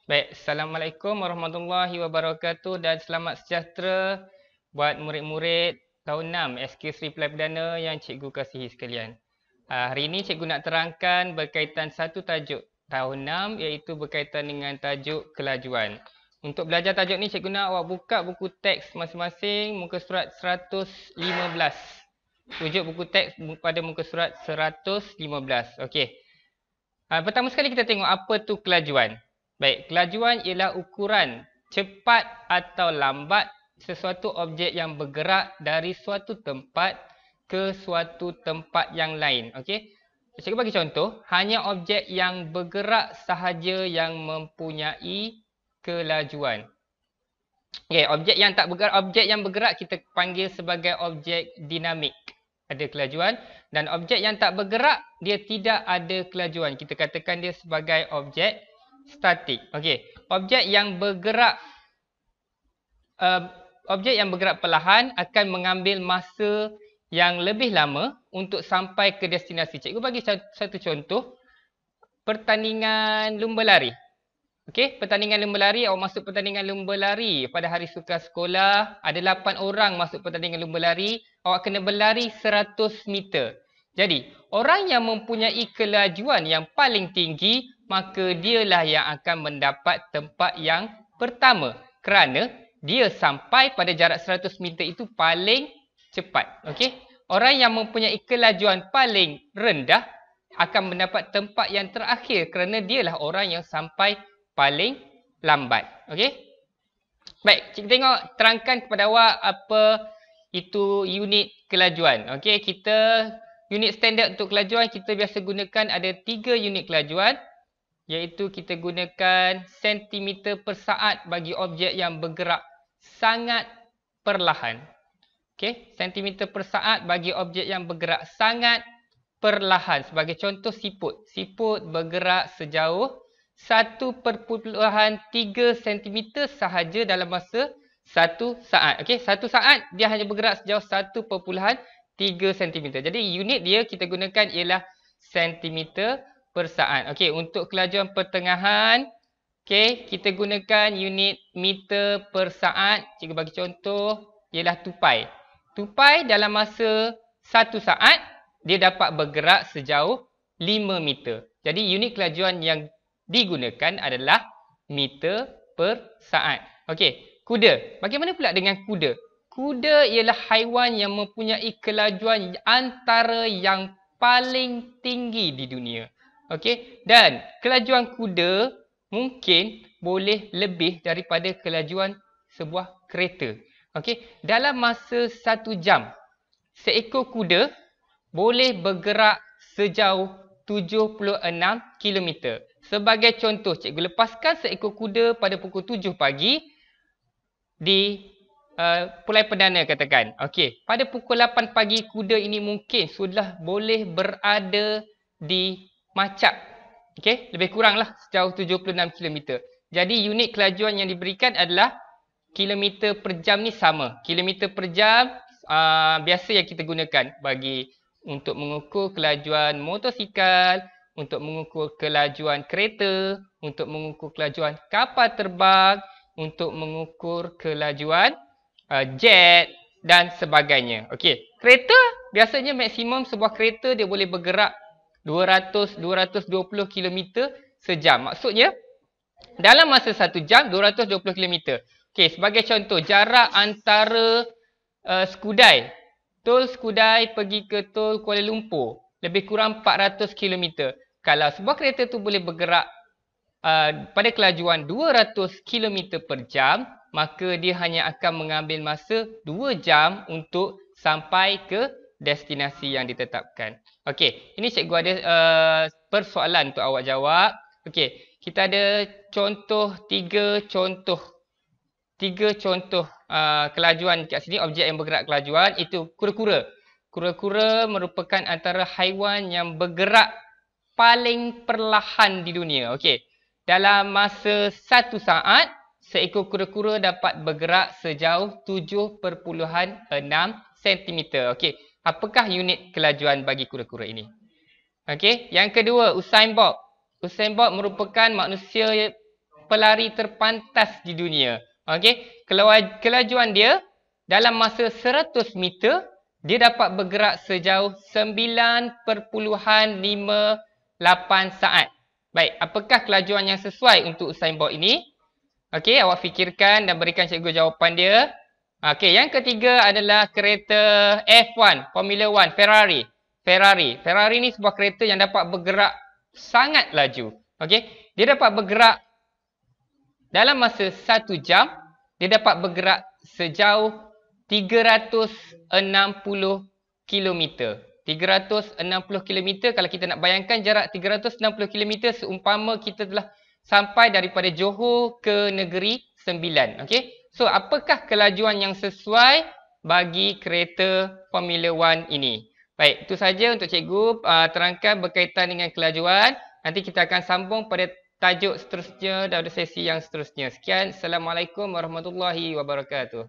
Baik, Assalamualaikum warahmatullahi wabarakatuh dan selamat sejahtera buat murid-murid tahun 6 SK Sri Pelai Perdana yang cikgu kasihi sekalian. Hari ini cikgu nak terangkan berkaitan satu tajuk tahun 6 iaitu berkaitan dengan tajuk kelajuan. Untuk belajar tajuk ni cikgu nak awak buka buku teks masing-masing muka surat 115. Rujuk buku teks pada muka surat 115. Okey. Pertama sekali kita tengok apa tu kelajuan. Baik, kelajuan ialah ukuran cepat atau lambat sesuatu objek yang bergerak dari suatu tempat ke suatu tempat yang lain. Okey. Cikgu bagi contoh, hanya objek yang bergerak sahaja yang mempunyai kelajuan. Okey, objek yang tak bergerak, objek yang bergerak kita panggil sebagai objek dinamik. Ada kelajuan, dan objek yang tak bergerak dia tidak ada kelajuan. Kita katakan dia sebagai objek statik. Okey, objek yang bergerak perlahan akan mengambil masa yang lebih lama untuk sampai ke destinasi. Cikgu bagi satu contoh, pertandingan lumba lari. Okey, pertandingan lumba lari, awak masuk pertandingan lumba lari pada hari sukan sekolah, ada 8 orang masuk pertandingan lumba lari, awak kena berlari 100 meter. Jadi, orang yang mempunyai kelajuan yang paling tinggi, maka dialah yang akan mendapat tempat yang pertama. Kerana dia sampai pada jarak 100 meter itu paling cepat. Okey? Orang yang mempunyai kelajuan paling rendah akan mendapat tempat yang terakhir kerana dialah orang yang sampai paling lambat. Okey? Baik, cikgu tengok terangkan kepada awak apa itu unit kelajuan. Okey, unit standard untuk kelajuan kita biasa gunakan ada 3 unit kelajuan, iaitu kita gunakan sentimeter per saat bagi objek yang bergerak sangat perlahan. Okey, sentimeter per saat bagi objek yang bergerak sangat perlahan. Sebagai contoh siput. Siput bergerak sejauh 1.3 cm sahaja dalam masa 1 saat. Okey, 1 saat dia hanya bergerak sejauh 1.3 cm. Jadi unit dia kita gunakan ialah sentimeter per saat. Okey, untuk kelajuan pertengahan, okey, kita gunakan unit meter per saat. Cikgu bagi contoh ialah tupai. Tupai dalam masa 1 saat dia dapat bergerak sejauh 5 meter. Jadi unit kelajuan yang digunakan adalah meter per saat. Okey, kuda. Bagaimana pula dengan kuda? Kuda ialah haiwan yang mempunyai kelajuan antara yang paling tinggi di dunia. Okey, dan kelajuan kuda mungkin boleh lebih daripada kelajuan sebuah kereta. Okey, dalam masa 1 jam, seekor kuda boleh bergerak sejauh 76 km. Sebagai contoh, cikgu lepaskan seekor kuda pada pukul 7 pagi di Pelai Perdana katakan. Okey, pada pukul 8 pagi kuda ini mungkin sudah boleh berada di Macak. Okey, lebih kuranglah sejauh 76 km. Jadi unit kelajuan yang diberikan adalah kilometer per jam ni sama. Kilometer per jam biasa yang kita gunakan bagi untuk mengukur kelajuan motosikal, untuk mengukur kelajuan kereta, untuk mengukur kelajuan kapal terbang, untuk mengukur kelajuan jet dan sebagainya. Okey, kereta biasanya maksimum sebuah kereta dia boleh bergerak 200-220 km sejam. Maksudnya dalam masa 1 jam 220 km. Okey, sebagai contoh jarak antara Skudai, tol Skudai pergi ke tol Kuala Lumpur lebih kurang 400 km. Kalau sebuah kereta tu boleh bergerak pada kelajuan 200 km per jam, maka dia hanya akan mengambil masa 2 jam untuk sampai ke destinasi yang ditetapkan. Okey, ini cikgu ada persoalan untuk awak jawab. Okey, kita ada contoh 3 contoh kelajuan kat sini, objek yang bergerak kelajuan, itu kura-kura. Kura-kura merupakan antara haiwan yang bergerak paling perlahan di dunia. Okey. Dalam masa 1 saat, seekor kura-kura dapat bergerak sejauh 7.6 cm. Okey. Apakah unit kelajuan bagi kura-kura ini? Okey. Yang kedua, Usain Bolt. Usain Bolt merupakan manusia pelari terpantas di dunia. Okey, kelajuan dia dalam masa 100 meter, dia dapat bergerak sejauh 9.58 saat. Baik, apakah kelajuan yang sesuai untuk Usain Bolt ini? Okey, awak fikirkan dan berikan cikgu jawapan dia. Okey, yang ketiga adalah kereta F1, Formula 1, Ferrari. Ferrari ni sebuah kereta yang dapat bergerak sangat laju. Okey, dia dapat bergerak dalam masa 1 jam, dia dapat bergerak sejauh 360 km. 360 km, kalau kita nak bayangkan jarak 360 km seumpama kita telah sampai daripada Johor ke Negeri Sembilan. Okey. So, apakah kelajuan yang sesuai bagi kereta Formula 1 ini? Baik, itu saja untuk cikgu terangkan berkaitan dengan kelajuan. Nanti kita akan sambung pada tajuk seterusnya dan sesi yang seterusnya. Sekian. Assalamualaikum warahmatullahi wabarakatuh.